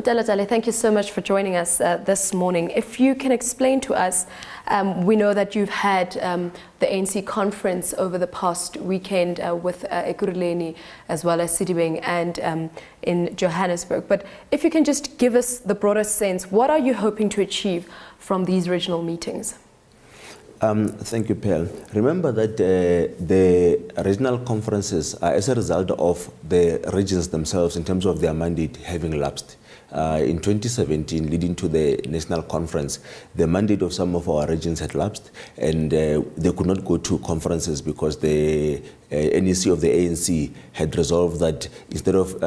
Motela, thank you so much for joining us this morning. If you can explain to us, we know that you've had the ANC conference over the past weekend with Ekurleni as well as Sidibeng and in Johannesburg. But if you can just give us the broader sense, what are you hoping to achieve from these regional meetings? Thank you, Pearl. Remember that the regional conferences are as a result of the regions themselves in terms of their mandate having lapsed. In 2017, leading to the national conference, the mandate of some of our regions had lapsed, and they could not go to conferences because the NEC of the ANC had resolved that instead of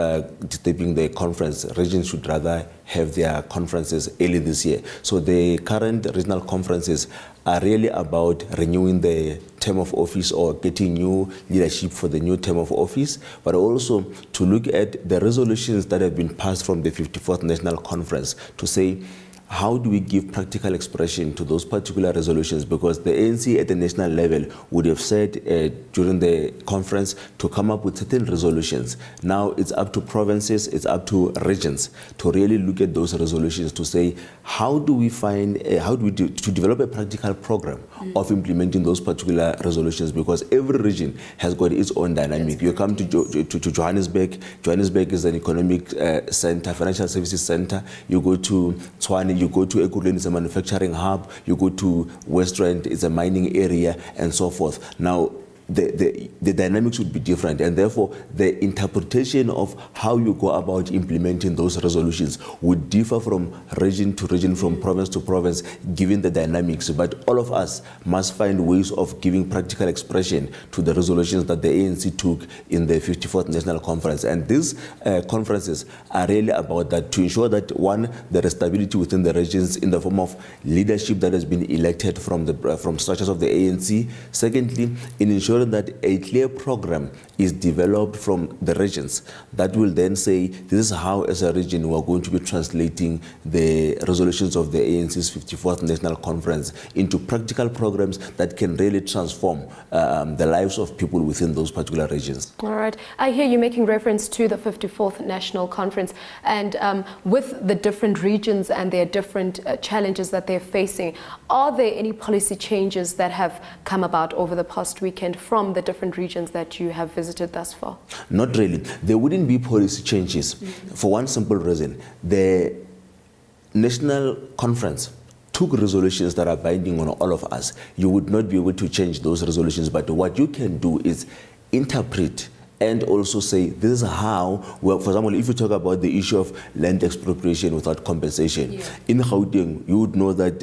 disturbing the conference, regions should rather have their conferences early this year. So the current regional conferences are really about renewing the term of office or getting new leadership for the new term of office, but also to look at the resolutions that have been passed from the 54th National Conference to say, how do we give practical expression to those particular resolutions? Because the ANC at the national level would have said during the conference to come up with certain resolutions. Now it's up to provinces, it's up to regions to really look at those resolutions to say, how do we to develop a practical program of implementing those particular resolutions? Because every region has got its own dynamic. You come to Johannesburg. Johannesburg is an economic center, financial services center. You go to Tshwane, you go to Ekurleni, it's a manufacturing hub. You go to West Rand, it's a mining area, and so forth. Now, the dynamics would be different, and therefore the interpretation of how you go about implementing those resolutions would differ from region to region, from province to province, given the dynamics. But all of us must find ways of giving practical expression to the resolutions that the ANC took in the 54th National Conference. And these conferences are really about that, to ensure that, one, there is stability within the regions in the form of leadership that has been elected from structures of the ANC. Secondly, in ensuring that a clear program is developed from the regions that will then say, this is how as a region we are going to be translating the resolutions of the ANC's 54th National Conference into practical programs that can really transform the lives of people within those particular regions. All right. I hear you making reference to the 54th National Conference, and with the different regions and their different challenges that they're facing, are there any policy changes that have come about over the past weekend from the different regions that you have visited thus far? Not really. There wouldn't be policy changes for one simple reason. The National Conference took resolutions that are binding on all of us. You would not be able to change those resolutions, but what you can do is interpret and also say, this is how, well, for example, if you talk about the issue of land expropriation without compensation, in Gauteng, you would know that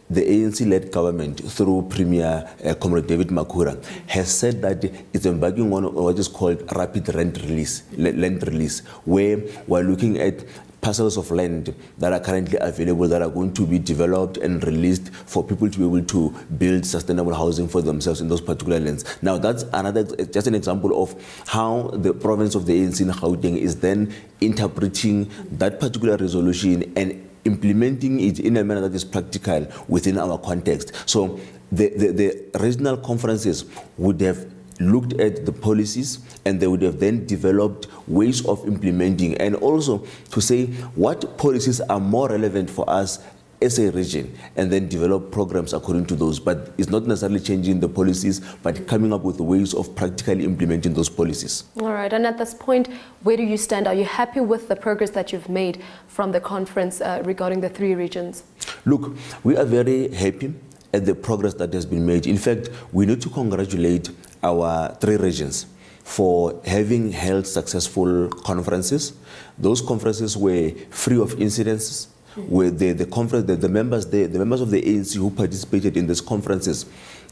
the ANC-led government, through Premier Comrade David Makhura, has said that it's embarking on what is called rapid land release, where we're looking at parcels of land that are currently available that are going to be developed and released for people to be able to build sustainable housing for themselves in those particular lands. Now, that's just an example of how the province of the ANC in Gauteng is then interpreting that particular resolution and implementing it in a manner that is practical within our context. So the regional conferences would have looked at the policies, and they would have then developed ways of implementing, and also to say what policies are more relevant for us as a region, and then develop programs according to those. But it's not necessarily changing the policies, but coming up with ways of practically implementing those policies. All right, and at this point, where do you stand? Are you happy with the progress that you've made from the conference regarding the three regions? Look, we are very happy at the progress that has been made. In fact, we need to congratulate our three regions for having held successful conferences. Those conferences were free of incidents. Where the members of the ANC who participated in these conferences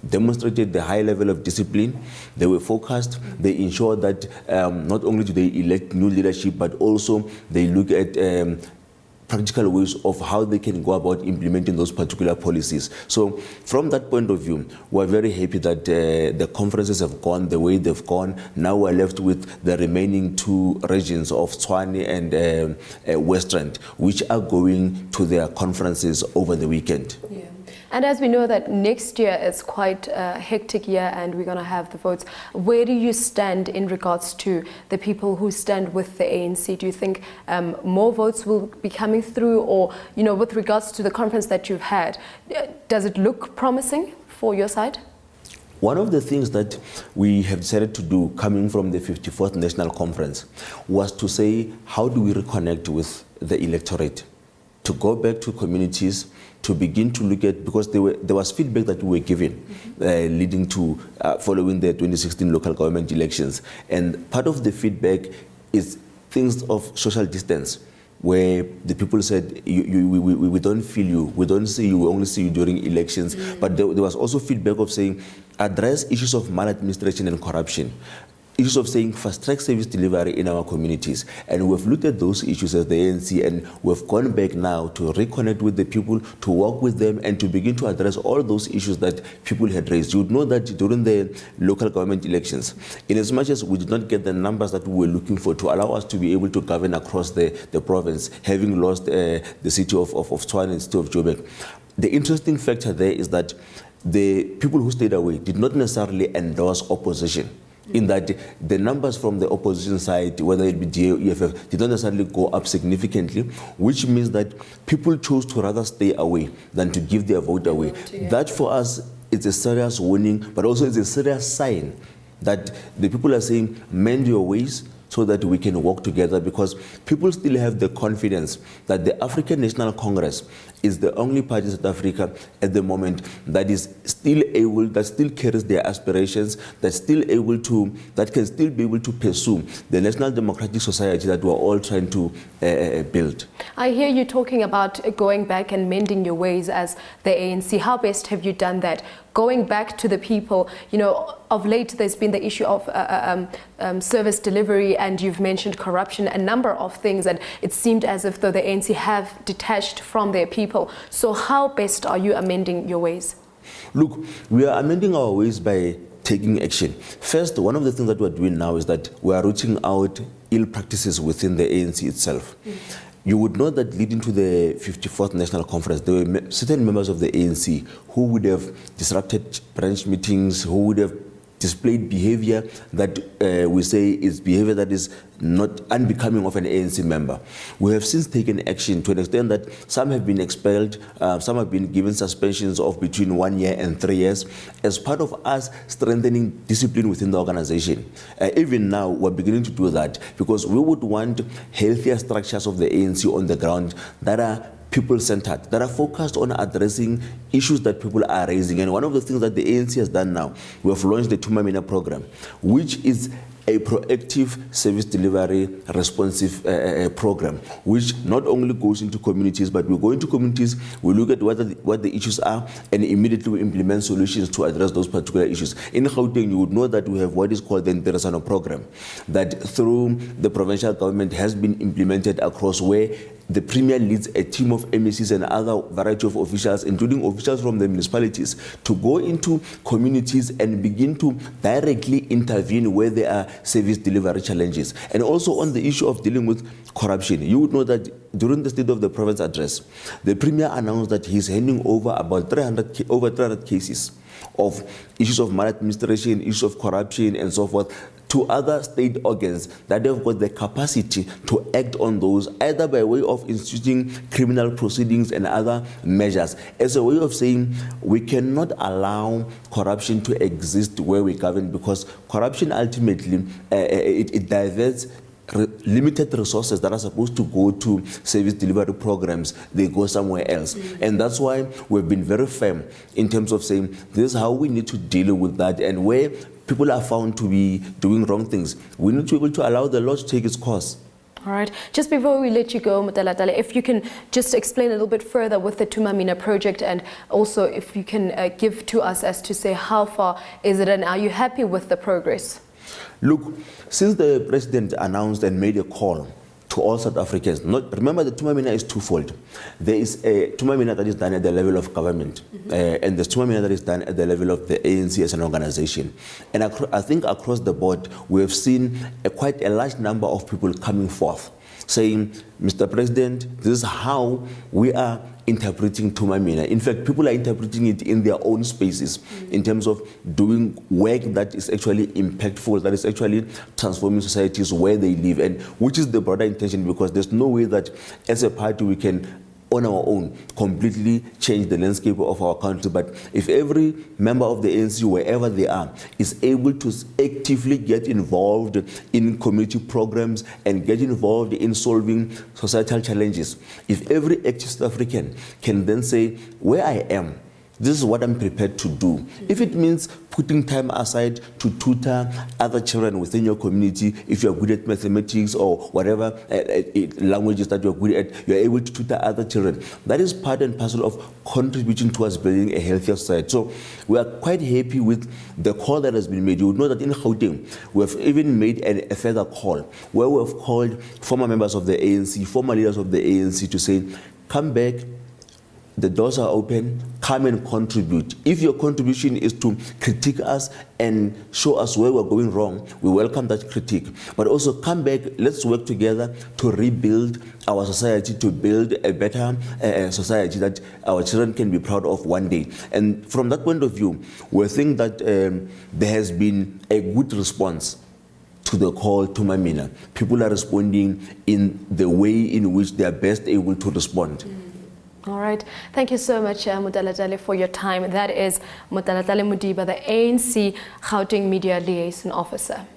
demonstrated the high level of discipline. They were focused. They ensured that not only do they elect new leadership, but also they look at practical ways of how they can go about implementing those particular policies. So from that point of view, we're very happy that the conferences have gone the way they've gone. Now we're left with the remaining two regions of Tshwane and West Rand, which are going to their conferences over the weekend. Yeah. And as we know that next year is quite a hectic year and we're going to have the votes, where do you stand in regards to the people who stand with the ANC? Do you think more votes will be coming through, or, you know, with regards to the conference that you've had, does it look promising for your side? One of the things that we have decided to do coming from the 54th National Conference was to say, how do we reconnect with the electorate? To go back to communities, to begin to look at, because there was feedback that we were given leading to following the 2016 local government elections. And part of the feedback is things of social distance, where the people said, we don't feel you, we don't see you, we only see you during elections. But there was also feedback of saying, address issues of maladministration and corruption, issues of saying fast-track service delivery in our communities. And we've looked at those issues as the ANC, and we've gone back now to reconnect with the people, to work with them, and to begin to address all those issues that people had raised. You would know that during the local government elections, in as much as we did not get the numbers that we were looking for to allow us to be able to govern across the province, having lost the city of Tshwane and the city of Joburg, the interesting factor there is that the people who stayed away did not necessarily endorse opposition. In that the numbers from the opposition side, whether it be DA or EFF, did not necessarily go up significantly, which means that people chose to rather stay away than to give their vote away. That for us is a serious warning, but also it's a serious sign that the people are saying, mend your ways, so that we can work together, because people still have the confidence that the African National Congress is the only party in South Africa at the moment that is still able, that still carries their aspirations, that can still be able to pursue the national democratic society that we're all trying to build. I hear you talking about going back and mending your ways as the ANC. How best have you done that? Going back to the people, you know, of late there's been the issue of service delivery, and you've mentioned corruption, a number of things, and it seemed as if though the ANC have detached from their people. So how best are you amending your ways? Look, we are amending our ways by taking action. First, one of the things that we're doing now is that we are rooting out ill practices within the ANC itself. You would know that leading to the 54th National Conference, there were certain members of the ANC who would have disrupted branch meetings, who would have displayed behavior that we say is behavior that is not unbecoming of an ANC member. We have since taken action to an extent that some have been expelled, some have been given suspensions of between 1 year and 3 years as part of us strengthening discipline within the organization. Even now, we're beginning to do that because we would want healthier structures of the ANC on the ground that are people-centered, that are focused on addressing issues that people are raising. And one of the things that the ANC has done now, we have launched the Tumamina program, which is a proactive service delivery responsive program, which not only goes into communities, but we go into communities, we look at what the issues are, and immediately we implement solutions to address those particular issues. In Gauteng, you would know that we have what is called the Interesano program, that through the provincial government has been implemented across, where the Premier leads a team of MECs and other variety of officials, including officials from the municipalities, to go into communities and begin to directly intervene where there are service delivery challenges. And also on the issue of dealing with corruption, you would know that during the State of the Province address, the Premier announced that he's handing over about 300 cases of issues of maladministration, issues of corruption, and so forth, to other state organs that have got the capacity to act on those, either by way of instituting criminal proceedings and other measures, as a way of saying we cannot allow corruption to exist where we govern, because corruption ultimately it diverts limited resources that are supposed to go to service delivery programs, they go somewhere else. And that's why we've been very firm in terms of saying this is how we need to deal with that, and where people are found to be doing wrong things, we need to be able to allow the law to take its course. All right. Just before we let you go, Mutalatale, if you can just explain a little bit further with the Tumamina project, and also if you can give to us as to say how far is it, and are you happy with the progress? Look, since the president announced and made a call to all South Africans, remember the Tumamina is twofold. There is a Tumamina that is done at the level of government, and there's Tumamina that is done at the level of the ANC as an organization. And I think across the board, we have seen quite a large number of people coming forth saying, Mr. President, this is how we are interpreting Tumamina. In fact, people are interpreting it in their own spaces in terms of doing work that is actually impactful, that is actually transforming societies where they live, and which is the broader intention, because there's no way that as a party we can on our own completely change the landscape of our country. But if every member of the ANC, wherever they are, is able to actively get involved in community programs and get involved in solving societal challenges, if every active South African can then say, where I am, this is what I'm prepared to do. If it means putting time aside to tutor other children within your community, if you're good at mathematics or whatever languages that you're good at, you're able to tutor other children. That is part and parcel of contributing towards building a healthier society. So we are quite happy with the call that has been made. You would know that in Gauteng, we have even made a further call where we have called former members of the ANC, former leaders of the ANC to say, come back, the doors are open, come and contribute. If your contribution is to critique us and show us where we're going wrong, we welcome that critique. But also come back, let's work together to rebuild our society, to build a better society that our children can be proud of one day. And from that point of view, we think that there has been a good response to the call to Mamina. People are responding in the way in which they are best able to respond. All right. Thank you so much, Mutalatale, for your time. That is Mutalatale Mudiba, the ANC Gauteng Media Liaison Officer.